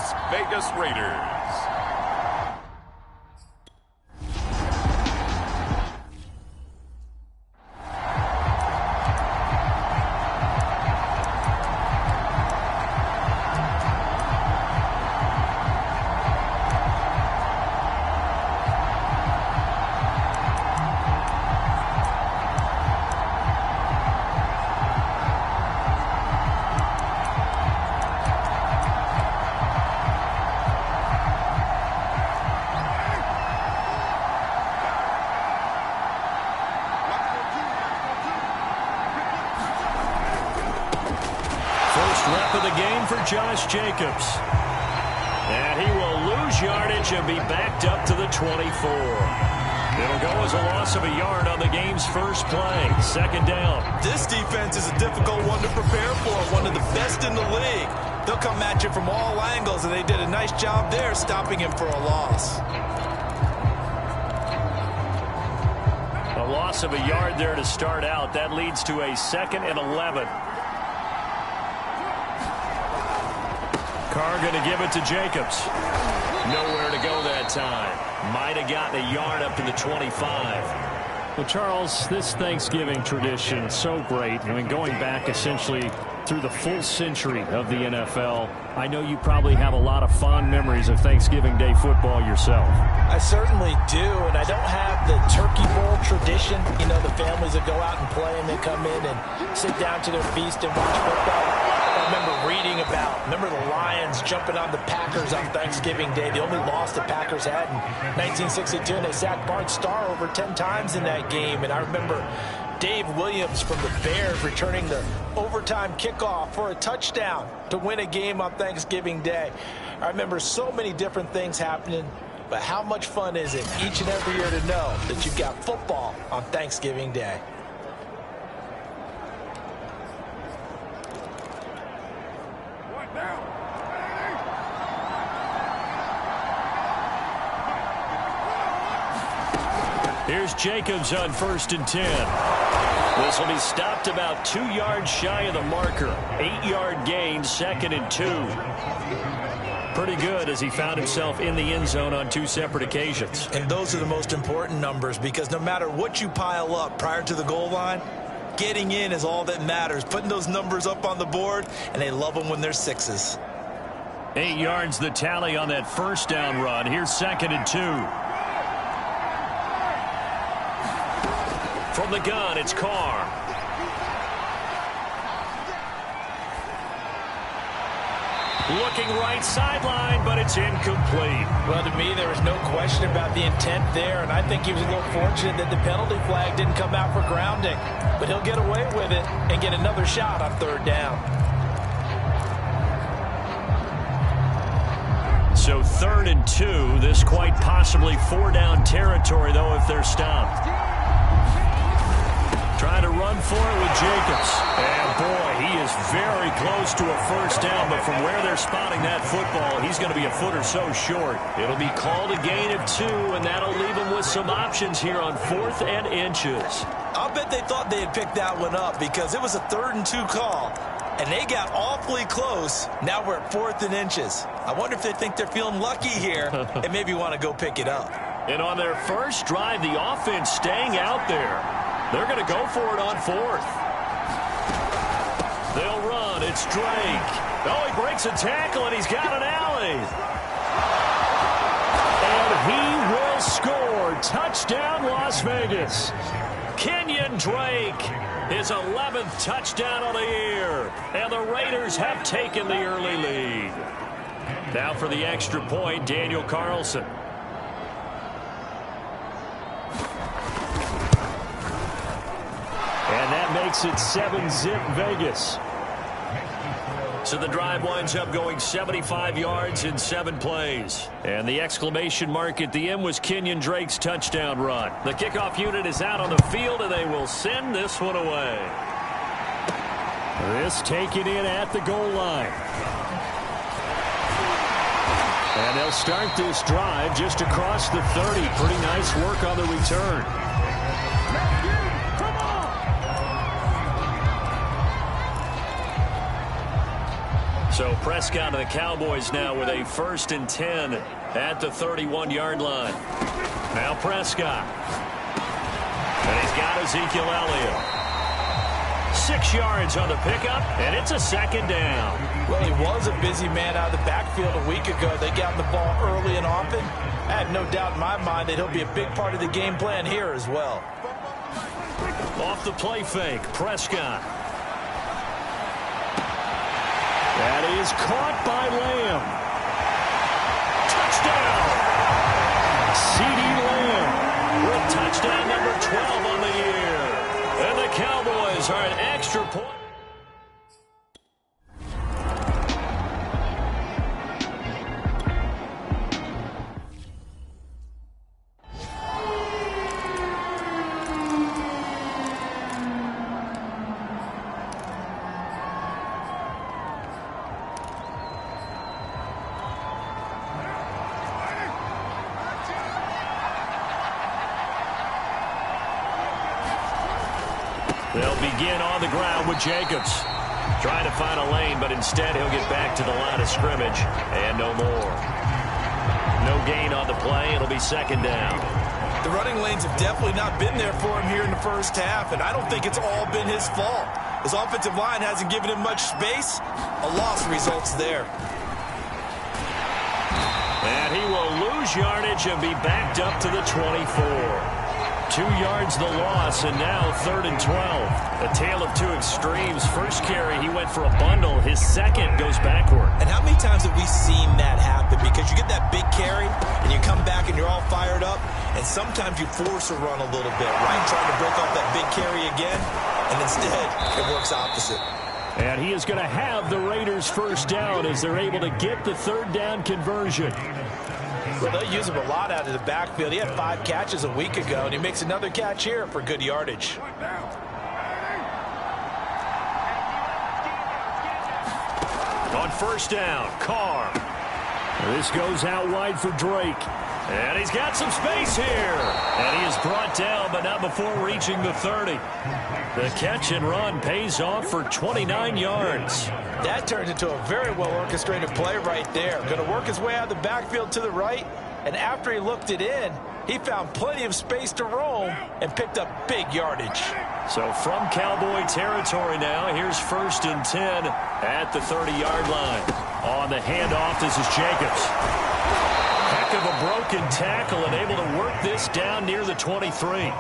Las Vegas Raiders. Rep of the game for Josh Jacobs. And he will lose yardage and be backed up to the 24. It'll go as a loss of a yard on the game's first play. Second down. This defense is a difficult one to prepare for, one of the best in the league. They'll come at you from all angles, and they did a nice job there stopping him for a loss. A loss of a yard there to start out. That leads to a 2nd and 11. Carr going to give it to Jacobs. Nowhere to go that time. Might have gotten a yard up to the 25. Well, Charles, this Thanksgiving tradition, so great. I mean, going back essentially through the full century of the NFL, I know you probably have a lot of fond memories of Thanksgiving Day football yourself. I certainly do, and I don't have the Turkey Bowl tradition. You know, the families that go out and play and they come in and sit down to their feast and watch football. I remember reading remember the Lions jumping on the Packers on Thanksgiving Day. The only loss the Packers had in 1962, and they sacked Bart Starr over 10 times in that game. And I remember Dave Williams from the Bears returning the overtime kickoff for a touchdown to win a game on Thanksgiving Day. I remember so many different things happening, but how much fun is it each and every year to know that you've got football on Thanksgiving Day? Here's Jacobs on 1st and 10. This will be stopped about 2 yards shy of the marker. 8-yard gain, 2nd and 2. Pretty good as he found himself in the end zone on 2 separate occasions. And those are the most important numbers, because no matter what you pile up prior to the goal line, getting in is all that matters. Putting those numbers up on the board, and they love them when they're 6s. 8 yards the tally on that 1st down run. Here's 2nd and 2. From the gun, it's Carr. Looking right sideline, but it's incomplete. Well, to me, there was no question about the intent there, and I think he was a little fortunate that the penalty flag didn't come out for grounding. But he'll get away with it and get another shot on 3rd down. So 3rd and 2, this quite possibly 4-down territory, though, if they're stopped. Trying to run for it with Jacobs. And, boy, he is very close to a 1st down, but from where they're spotting that football, he's going to be a foot or so short. It'll be called a gain of 2, and that'll leave him with some options here on 4th and inches. I'll bet they thought they had picked that one up, because it was a 3rd and 2 call, and they got awfully close. Now we're at 4th and inches. I wonder if they think they're feeling lucky here and maybe want to go pick it up. And on their first drive, the offense staying out there. They're going to go for it on 4th. They'll run. It's Drake. Oh, he breaks a tackle, and he's got an alley. And he will score. Touchdown, Las Vegas. Kenyon Drake, his 11th touchdown of the year. And the Raiders have taken the early lead. Now for the extra point, Daniel Carlson. And that makes it 7-zip Vegas. So the drive winds up going 75 yards in 7 plays. And the exclamation mark at the end was Kenyon Drake's touchdown run. The kickoff unit is out on the field, and they will send this one away. This taken in at the goal line. And they'll start this drive just across the 30. Pretty nice work on the return. So Prescott and the Cowboys now with a 1st and 10 at the 31-yard line. Now Prescott. And he's got Ezekiel Elliott. 6 yards on the pickup, and it's a 2nd down. Well, he was a busy man out of the backfield a week ago. They got the ball early and often. I have no doubt in my mind that he'll be a big part of the game plan here as well. Off the play fake, Prescott. That is caught by Lamb. Touchdown! CeeDee Lamb with touchdown number 12 on the year. And the Cowboys are an extra point. They'll begin on the ground with Jacobs. Trying to find a lane, but instead he'll get back to the line of scrimmage. And no more. No gain on the play. It'll be 2nd down. The running lanes have definitely not been there for him here in the first half, and I don't think it's all been his fault. His offensive line hasn't given him much space. A loss results there. And he will lose yardage and be backed up to the 24. 2 yards the loss, and now 3rd and 12. A tale of two extremes. First carry, he went for a bundle. His second goes backward. And how many times have we seen that happen? Because you get that big carry, and you come back and you're all fired up, and sometimes you force a run a little bit, right? Trying to break off that big carry again, and instead it works opposite. And he is going to have the Raiders 1st down as they're able to get the 3rd down conversion. Well, they'll use him a lot out of the backfield. He had 5 catches a week ago, and he makes another catch here for good yardage. On 1st down, Carr. This goes out wide for Drake. And he's got some space here. And he is brought down, but not before reaching the 30. The catch and run pays off for 29 yards. That turns into a very well-orchestrated play right there. Going to work his way out of the backfield to the right, and after he looked it in, he found plenty of space to roam and picked up big yardage. So from Cowboy territory now, here's 1st and 10 at the 30-yard line. On the handoff, this is Jacobs. Heck of a broken tackle and able to work this down near the 23.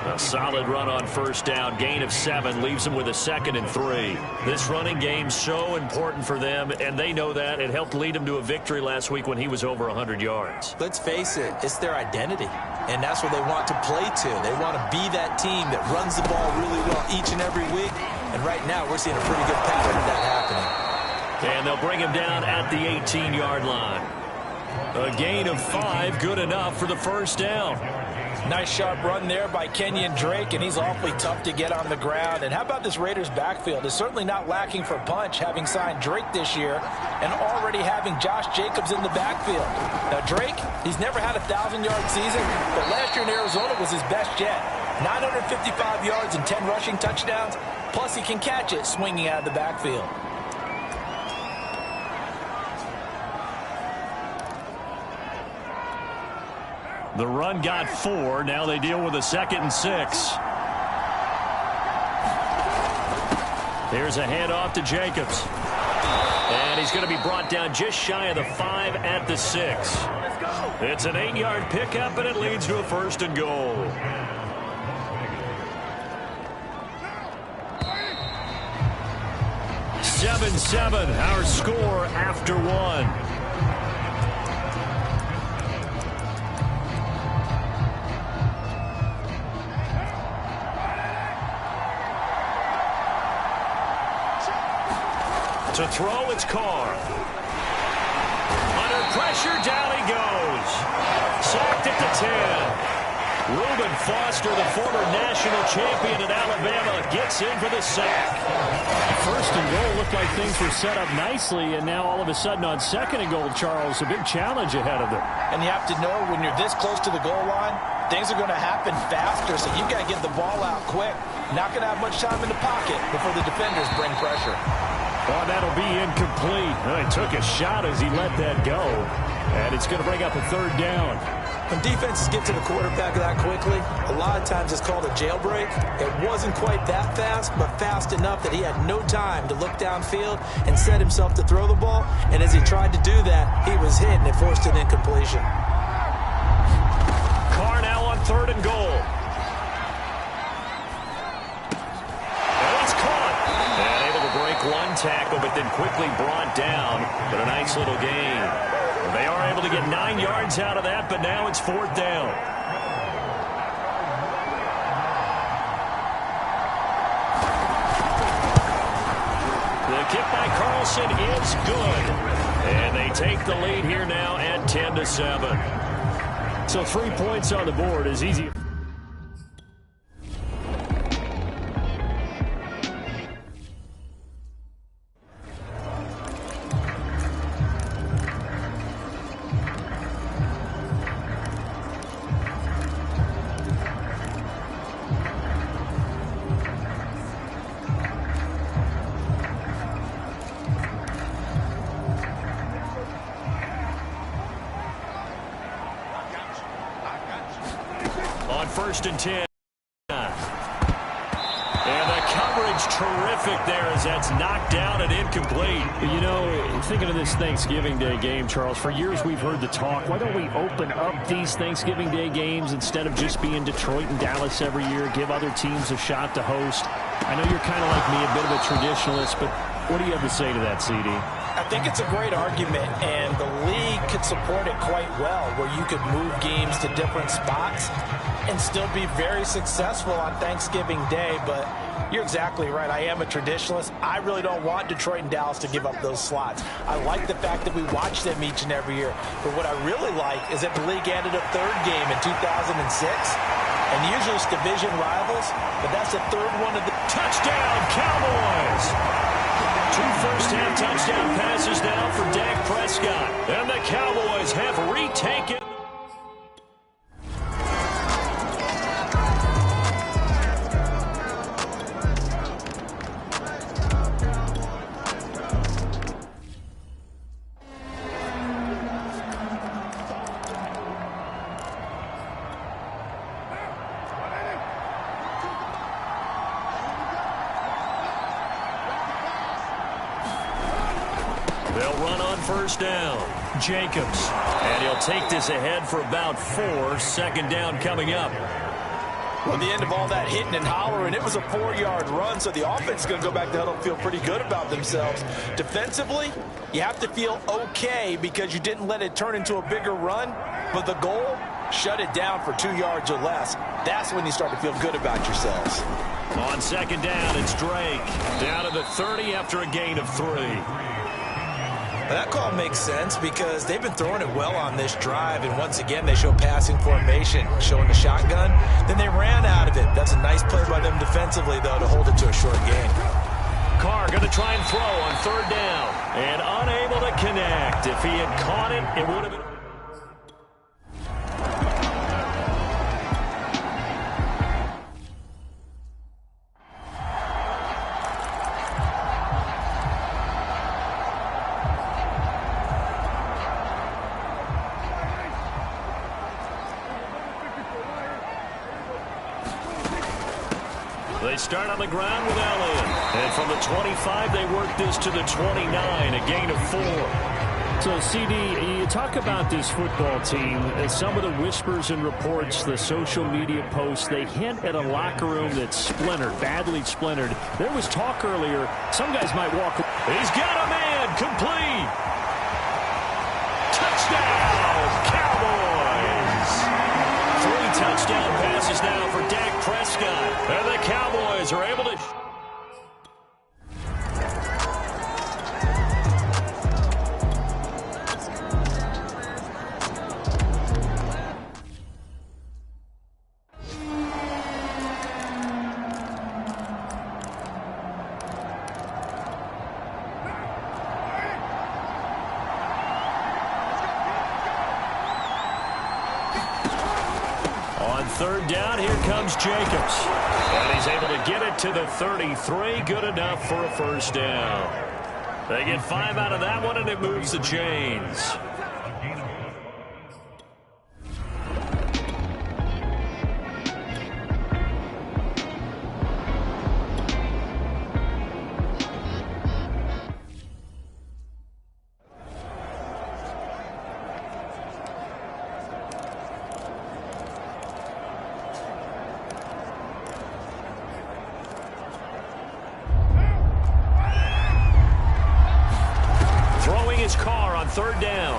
A solid run on 1st down, gain of 7, leaves them with a 2nd and 3. This running game so important for them, and they know that. It helped lead them to a victory last week when he was over 100 yards. Let's face it, it's their identity, and that's what they want to play to. They want to be that team that runs the ball really well each and every week, and right now we're seeing a pretty good pattern of that happening. And they'll bring him down at the 18-yard line. A gain of 5, good enough for the 1st down. Nice sharp run there by Kenyon Drake, and he's awfully tough to get on the ground. And how about this Raiders backfield? It's certainly not lacking for punch, having signed Drake this year and already having Josh Jacobs in the backfield. Now Drake, he's never had a 1,000-yard season, but last year in Arizona was his best yet. 955 yards and 10 rushing touchdowns, plus he can catch it swinging out of the backfield. The run got 4. Now they deal with a 2nd and 6. Here's a handoff to Jacobs. And he's going to be brought down just shy of the 5 at the 6. It's an 8-yard pickup, and it leads to a 1st and goal. Seven, our score after 1. To throw, it's Carr. Under pressure, down he goes. Sacked at the 10. Reuben Foster, the former national champion at Alabama, gets in for the sack. 1st and goal looked like things were set up nicely, and now all of a sudden on 2nd and goal, Charles, a big challenge ahead of them. And you have to know when you're this close to the goal line, things are going to happen faster, so you've got to get the ball out quick. Not going to have much time in the pocket before the defenders bring pressure. Oh, that'll be incomplete. He took a shot as he let that go. And it's going to bring up a 3rd down. When defenses get to the quarterback that quickly, a lot of times it's called a jailbreak. It wasn't quite that fast, but fast enough that he had no time to look downfield and set himself to throw the ball. And as he tried to do that, he was hit and it forced an incompletion. Carr now on 3rd and goal. And it's caught. And able to break one tackle, but then quickly brought down. But a nice little gain. They are able to get 9 yards out of that, but now it's 4th down. The kick by Carlson is good. And they take the lead here now at 10-7. So 3 points on the board is easy. On 1st and 10. And the coverage terrific there as that's knocked down and incomplete. You know, thinking of this Thanksgiving Day game, Charles, for years we've heard the talk, why don't we open up these Thanksgiving Day games instead of just being Detroit and Dallas every year, give other teams a shot to host? I know you're kind of like me, a bit of a traditionalist, but what do you have to say to that, CD? I think it's a great argument, and the league could support it quite well, where you could move games to different spots and still be very successful on Thanksgiving Day. But you're exactly right. I am a traditionalist. I really don't want Detroit and Dallas to give up those slots. I like the fact that we watch them each and every year. But what I really like is that the league added a 3rd game in 2006. And usually it's division rivals, but that's the 3rd one of the... Touchdown, Cowboys! 2 first-half touchdown passes now for Dak Prescott. And the Cowboys have retaken. They'll run on 1st down. Jacobs. And he'll take this ahead for about 4. 2nd down coming up. At the end of all that hitting and hollering, it was a 4-yard run, so the offense is going to go back to huddle and feel pretty good about themselves. Defensively, you have to feel okay because you didn't let it turn into a bigger run, but the goal, shut it down for 2 yards or less. That's when you start to feel good about yourselves. On 2nd down, it's Drake. Down to the 30 after a gain of 3. That call makes sense because they've been throwing it well on this drive, and once again they show passing formation, showing the shotgun. Then they ran out of it. That's a nice play by them defensively, though, to hold it to a short gain. Carr going to try and throw on 3rd down, and unable to connect. If he had caught it, it would have been... They start on the ground with Elliott. And from the 25, they work this to the 29, a gain of 4. So, CD, you talk about this football team, some of the whispers and reports, the social media posts, they hint at a locker room that's splintered, badly splintered. There was talk earlier, some guys might walk. He's got a man, complete. Touchdown, Cowboys. 3 touchdown passes now for Dak Prescott. And the Cowboys are able to... On 3rd down, here comes Jacobs. And he's able to get it to the 33. Good enough for a 1st down. They get 5 out of that one, and it moves the chains. His car on 3rd down.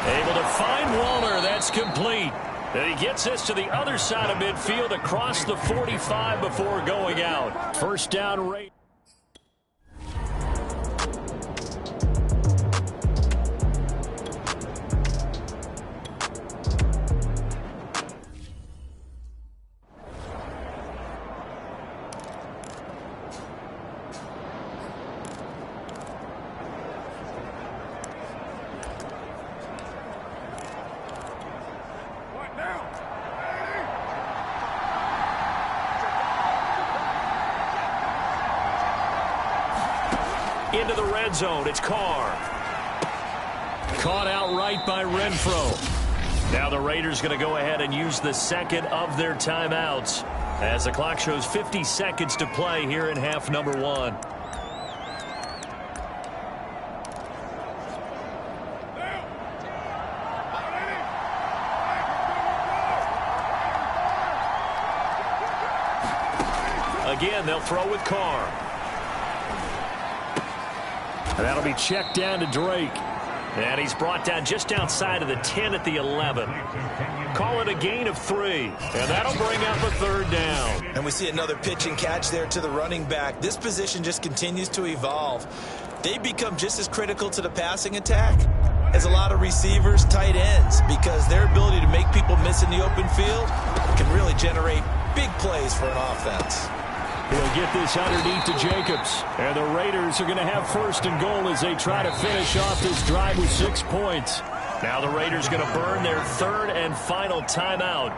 Able to find Waller. That's complete. And he gets this to the other side of midfield across the 45 before going out. 1st down rate. Into the red zone. It's Carr. Caught outright by Renfro. Now the Raiders going to go ahead and use the second of their timeouts as the clock shows 50 seconds to play here in half number 1. Again, they'll throw with Carr. And that'll be checked down to Drake. And he's brought down just outside of the 10 at the 11. Call it a gain of 3. And that'll bring up a 3rd down. And we see another pitch and catch there to the running back. This position just continues to evolve. They become just as critical to the passing attack as a lot of receivers, tight ends, because their ability to make people miss in the open field can really generate big plays for an offense. He'll get this underneath to Jacobs. And the Raiders are going to have 1st and goal as they try to finish off this drive with 6 points. Now the Raiders going to burn their 3rd and final timeout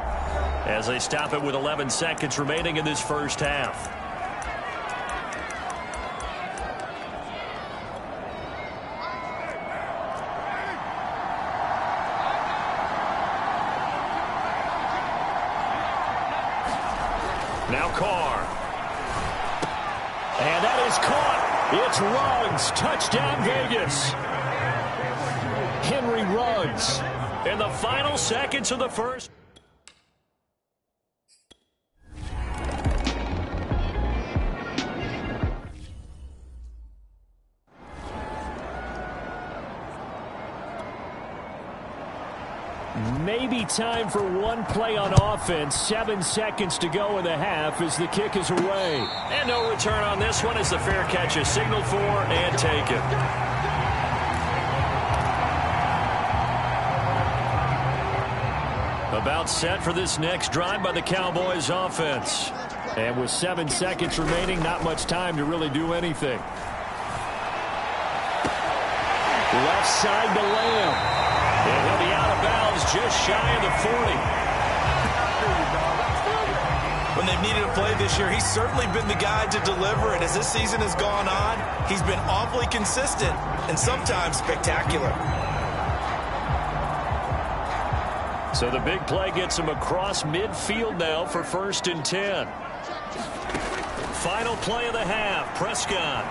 as they stop it with 11 seconds remaining in this first half. Now Carr. And that is caught. It's Ruggs. Touchdown, Vegas. Henry Ruggs. In the final seconds of the first. Maybe time for one play on offense. 7 seconds to go in the half as the kick is away. And no return on this one as the fair catch is signaled for and taken. About set for this next drive by the Cowboys offense. And with 7 seconds remaining, not much time to really do anything. Left side to Lamb. And he'll be out of bounds just shy of the 40. When they've needed a play this year, he's certainly been the guy to deliver. And as this season has gone on, he's been awfully consistent and sometimes spectacular. So the big play gets him across midfield now for 1st and 10. Final play of the half. Prescott.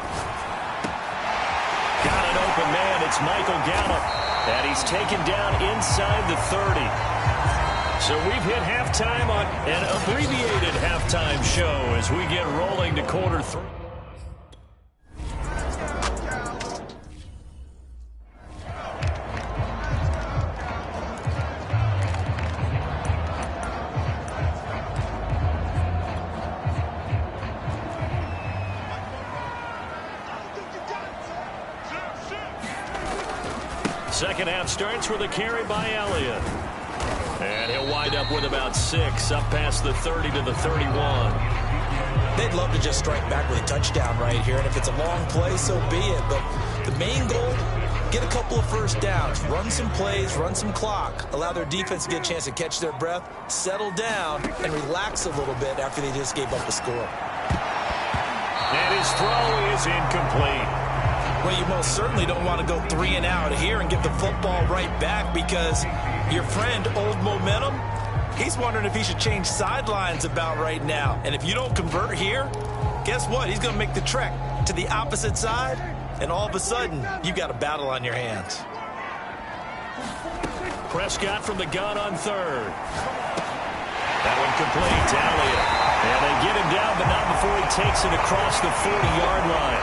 Got an open man. It's Michael Gallup. And he's taken down inside the 30. So we've hit halftime on an abbreviated halftime show as we get rolling to quarter 3. Second half starts with a carry by Elliott. And he'll wind up with about 6 up past the 30 to the 31. They'd love to just strike back with a touchdown right here. And if it's a long play, so be it. But the main goal, get a couple of first downs, run some plays, run some clock, allow their defense to get a chance to catch their breath, settle down, and relax a little bit after they just gave up a score. And his throw is incomplete. Well, you most certainly don't want to go 3 and out here and give the football right back, because your friend, Old Momentum, he's wondering if he should change sidelines about right now. And if you don't convert here, guess what? He's going to make the trek to the opposite side, and all of a sudden, you've got a battle on your hands. Prescott from the gun on third. That one complete to Elliott. And they get him down, but not before he takes it across the 40-yard line.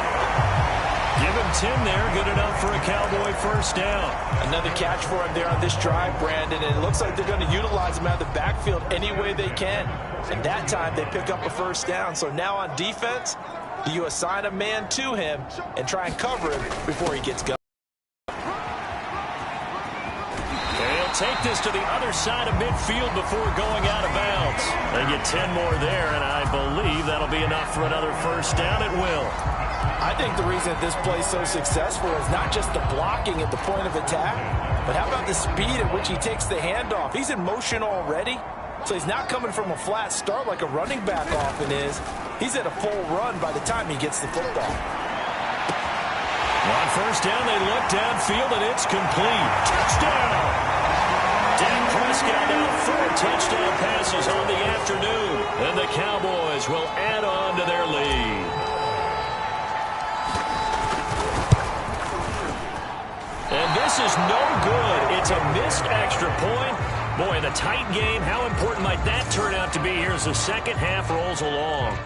Give him 10 there, good enough for a Cowboy first down. Another catch for him there on this drive, Brandon, and it looks like they're going to utilize him out of the backfield any way they can. And that time, they pick up a first down. So now on defense, do you assign a man to him and try and cover him before he gets going? They'll take this to the other side of midfield before going out of bounds. They get 10 more there, and I believe that'll be enough for another first down. It will. I think the reason this play is so successful is not just the blocking at the point of attack, but how about the speed at which he takes the handoff? He's in motion already, so he's not coming from a flat start like a running back often is. He's at a full run by the time he gets the football. On first down, they look downfield, and it's complete. Touchdown! Dak Prescott now 4 touchdown passes on the afternoon, and the Cowboys will add on to their lead. And this is no good. It's a missed extra point. Boy, in a tight game, how important might that turn out to be here as the second half rolls along?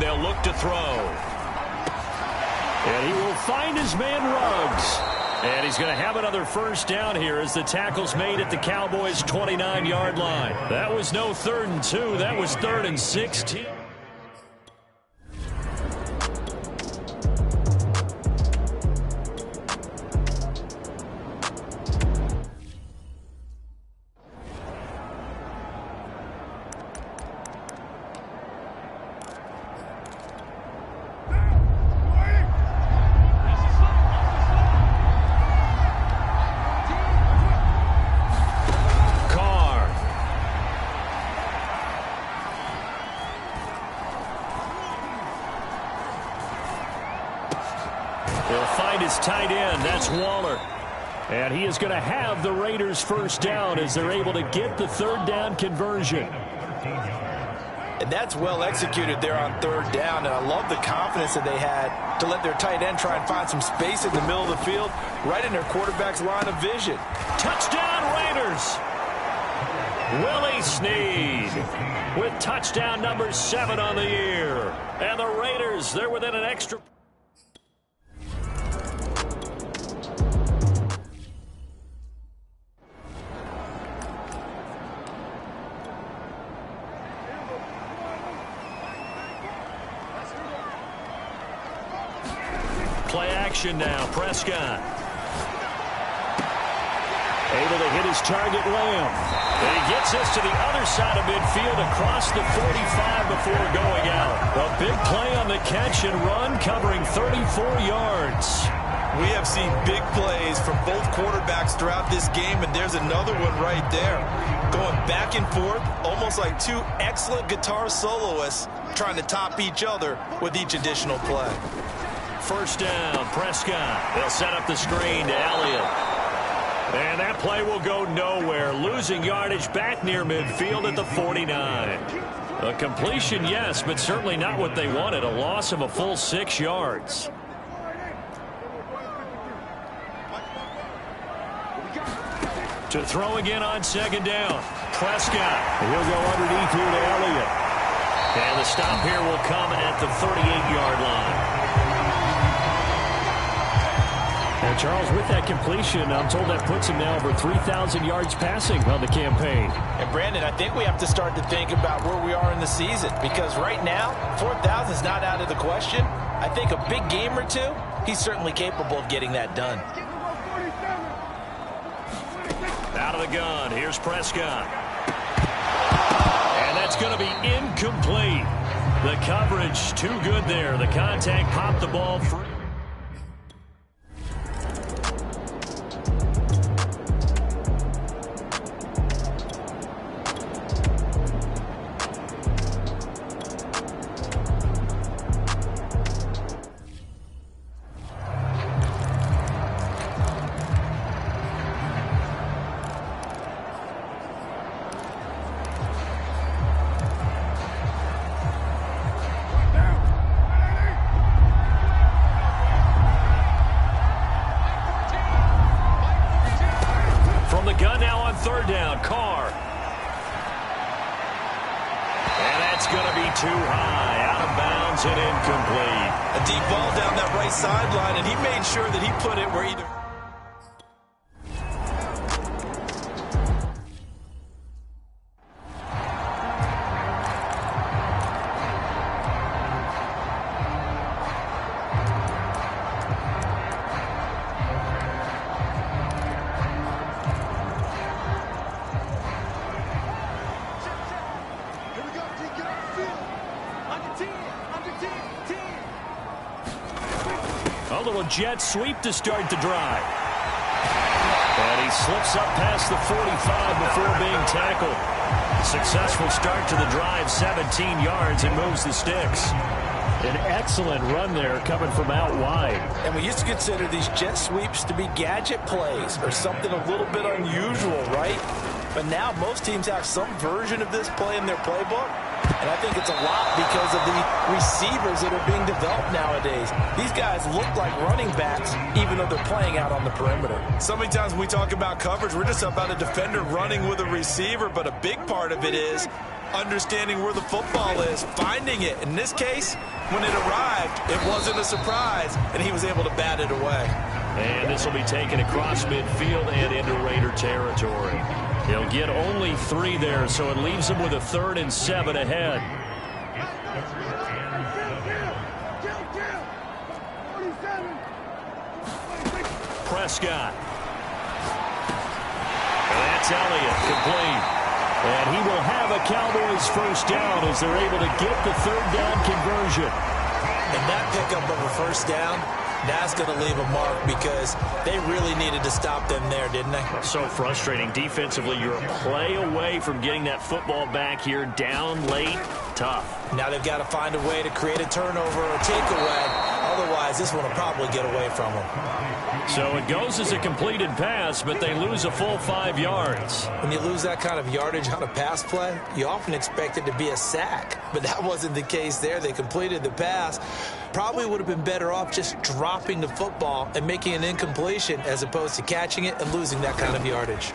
They'll look to throw. And he will find his man Ruggs. And he's going to have another first down here as the tackle's made at the Cowboys' 29-yard line. That was no 3rd and 2. That was 3rd and 16. They'll find his tight end. That's Waller. And he is going to have the Raiders first down as they're able to get the 3rd down conversion. And that's well executed there on 3rd down. And I love the confidence that they had to let their tight end try and find some space in the middle of the field, right in their quarterback's line of vision. Touchdown Raiders! Willie Snead with touchdown number 7 on the year. And the Raiders, they're within an extra... Play action now. Prescott. Able to hit his target, Lamb. And he gets this to the other side of midfield across the 45 before going out. A big play on the catch and run covering 34 yards. We have seen big plays from both quarterbacks throughout this game, and there's another one right there. Going back and forth, almost like 2 excellent guitar soloists trying to top each other with each additional play. First down, Prescott. They'll set up the screen to Elliott. And that play will go nowhere. Losing yardage back near midfield at the 49. A completion, yes, but certainly not what they wanted. A loss of a full 6 yards. To throw again on 2nd down. Prescott. He'll go underneath here to Elliott. And the stop here will come at the 38-yard line. And Charles, with that completion, I'm told that puts him now over 3,000 yards passing on the campaign. And Brandon, I think we have to start to think about where we are in the season, because right now, 4,000 is not out of the question. I think a big game or two, he's certainly capable of getting that done. Out of the gun, here's Prescott. And that's going to be incomplete. The coverage too good there. The contact popped the ball free. Gun now on third down. Carr. And that's going to be too high. Out of bounds and incomplete. A deep ball down that right sideline, and he made sure that he put it where either... A little jet sweep to start the drive. And he slips up past the 45 before being tackled. Successful start to the drive, 17 yards, and moves the sticks. An excellent run there coming from out wide. And we used to consider these jet sweeps to be gadget plays or something a little bit unusual, right? But now most teams have some version of this play in their playbook. And I think it's a lot because of the receivers that are being developed nowadays. These guys look like running backs even though they're playing out on the perimeter. So many times when we talk about coverage, we're just about a defender running with a receiver, but a big part of it is understanding where the football is, finding it. In this case, when it arrived, it wasn't a surprise, and he was able to bat it away. And this will be taken across midfield and into Raider territory. He'll get only 3 there, so it leaves him with a 3rd and 7 ahead. Prescott. And that's Elliott, complete. And he will have a Cowboys first down as they're able to get the 3rd down conversion. And that pickup of a first down, that's going to leave a mark because they really needed to stop them there, didn't they? So frustrating. Defensively, you're a play away from getting that football back here down late. Tough. Now they've got to find a way to create a turnover or takeaway. Otherwise, this one will probably get away from them. So it goes as a completed pass, but they lose a full 5 yards. When you lose that kind of yardage on a pass play, you often expect it to be a sack. But that wasn't the case there. They completed the pass. Probably would have been better off just dropping the football and making an incompletion as opposed to catching it and losing that kind of yardage.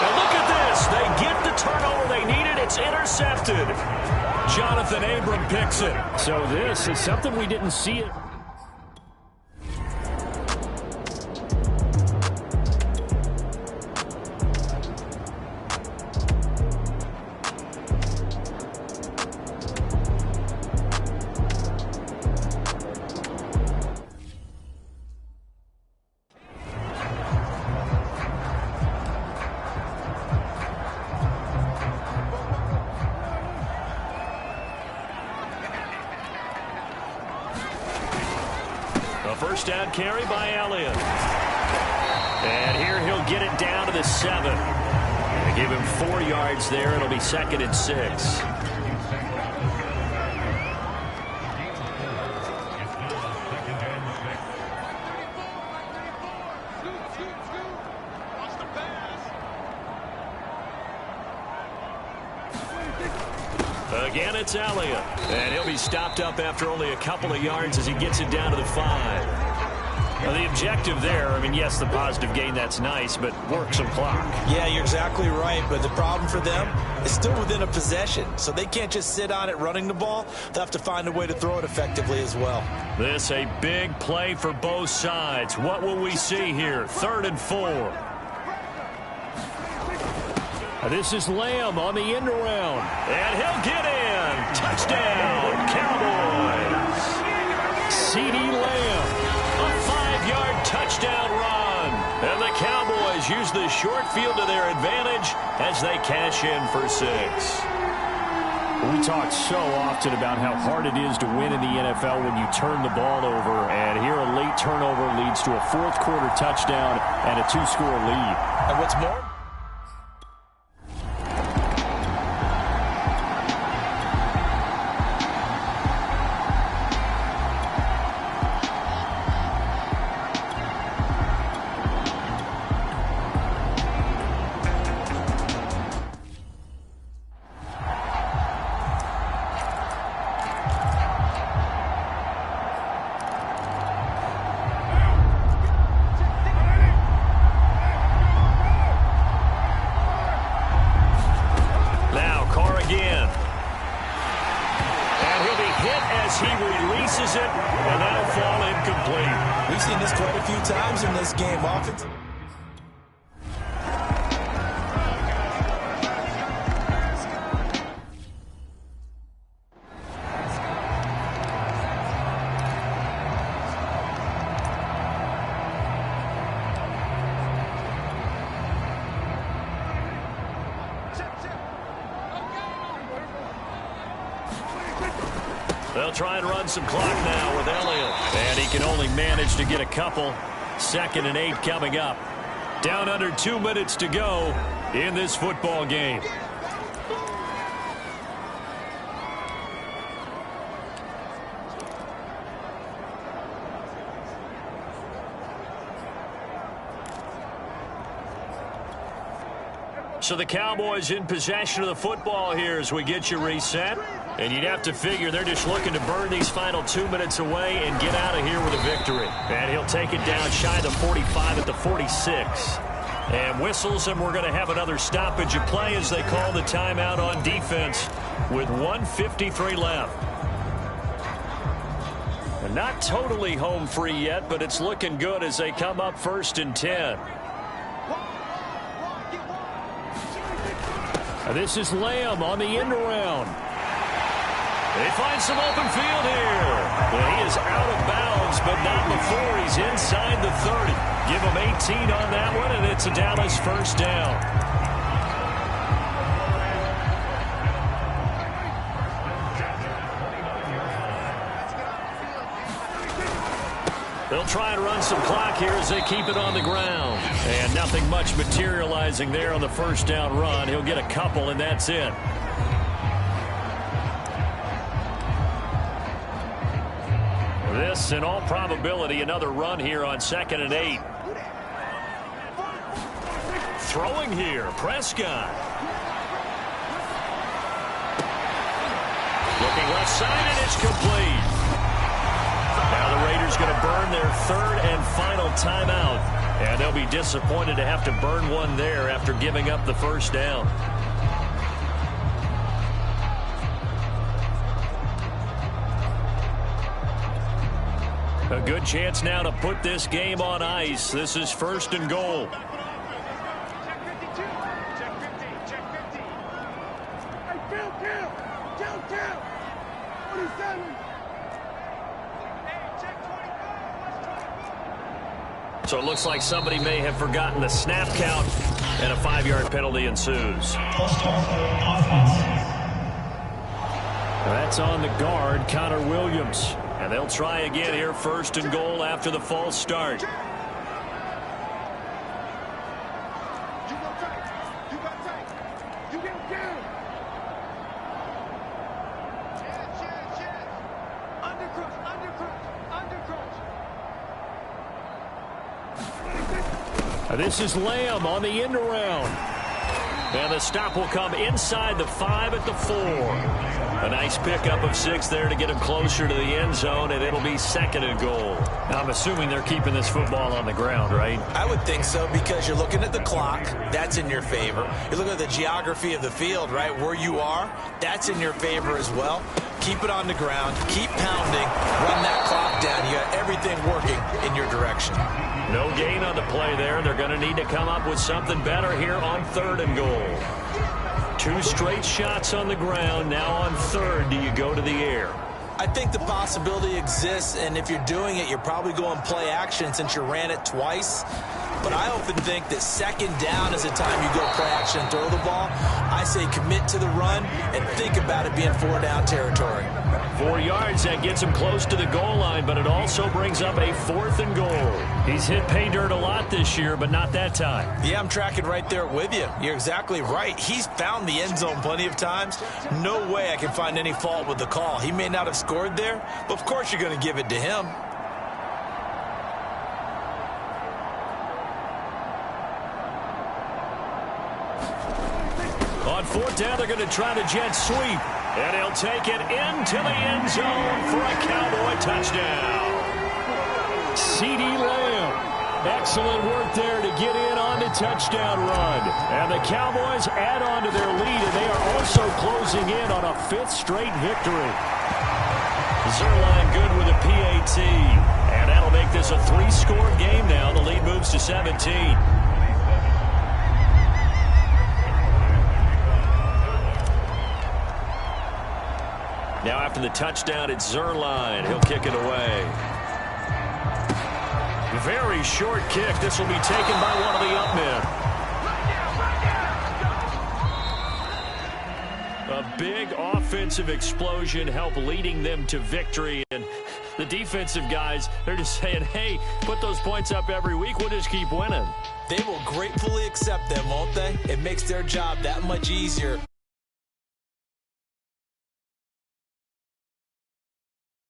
And look at this. They get the turnover they needed. It's intercepted. Jonathan Abram picks it. So this is something we didn't see it. First down carry by Elliott. And here he'll get it down to the 7. They give him 4 yards there. It'll be 2nd and 6. Again, it's Elliott. And he'll be stopped up after only a couple of yards as he gets it down to the 5. Now, the objective there, I mean, yes, the positive gain, that's nice, but work some clock. Yeah, you're exactly right, but the problem for them is still within a possession, so they can't just sit on it running the ball. They'll have to find a way to throw it effectively as well. This a big play for both sides. What will we see here? 3rd and 4. This is Lamb on the end around. And he'll get in. Touchdown, Cowboys. CeeDee Lamb. A 5-yard touchdown run. And the Cowboys use the short field to their advantage as they cash in for 6. We talk so often about how hard it is to win in the NFL when you turn the ball over. And here a late turnover leads to a fourth-quarter touchdown and a 2-score lead. And what's more? We've seen this quite a few times in this game. Offense. They'll try and run some clock now with Elliott. And he can only manage to get a couple. 2nd and 8 coming up. Down under 2 minutes to go in this football game. So the Cowboys in possession of the football here as we get you reset. And you'd have to figure they're just looking to burn these final 2 minutes away and get out of here with a victory. And he'll take it down shy of the 45 at the 46. And whistles, and we're going to have another stoppage of play as they call the timeout on defense with 1:53 left. And not totally home free yet, but it's looking good as they come up 1st and 10. This is Lamb on the end around. They find some open field here. And he is out of bounds, but not before he's inside the 30. Give him 18 on that one, and it's a Dallas first down. They'll try and run some clock here as they keep it on the ground. And nothing much materializing there on the first down run. He'll get a couple, and that's it. This, in all probability, another run here on 2nd and 8. Throwing here, Prescott. Looking left side, and it's complete. Now the Raiders going to burn their 3rd and final timeout. And they'll be disappointed to have to burn one there after giving up the first down. A good chance now to put this game on ice. This is 1st and goal. So it looks like somebody may have forgotten the snap count, and a 5-yard penalty ensues. That's on the guard, Connor Williams. And they'll try again here, 1st and goal after the false start. This is Lamb on the end around. And the stop will come inside the 5 at the 4. A nice pickup of 6 there to get him closer to the end zone, and it'll be 2nd and goal. Now, I'm assuming they're keeping this football on the ground, right? I would think so, because you're looking at the clock. That's in your favor. You're looking at the geography of the field, right? Where you are, that's in your favor as well. keep it on the ground, keep pounding, run that clock down. You got everything working in your direction. No gain on the play there. They're going to need to come up with something better here on 3rd and goal. 2 straight shots on the ground. Now on 3rd, do you go to the air? I think the possibility exists, and if you're doing it, you're probably going play action since you ran it twice. But I often think that 2nd down is the time you go play action and throw the ball. I say commit to the run and think about it being 4-down territory. 4 yards, that gets him close to the goal line, but it also brings up a 4th and goal. He's hit pay dirt a lot this year, but not that time. Yeah, I'm tracking right there with you. You're exactly right. He's found the end zone plenty of times. No way I can find any fault with the call. He may not have scored there, but of course you're going to give it to him. On 4th down, they're going to try the jet sweep. And he'll take it into the end zone for a Cowboy touchdown. CeeDee Lamb. Excellent work there to get in on the touchdown run. And the Cowboys add on to their lead, and they are also closing in on a 5th straight victory. Zuerlein good with a PAT. And that'll make this a 3-score game now. The lead moves to 17. Now after the touchdown, it's Zuerlein. He'll kick it away. Very short kick. This will be taken by one of the up men. A big offensive explosion helped leading them to victory. And the defensive guys, they're just saying, hey, put those points up every week. We'll just keep winning. They will gratefully accept them, won't they? It makes their job that much easier.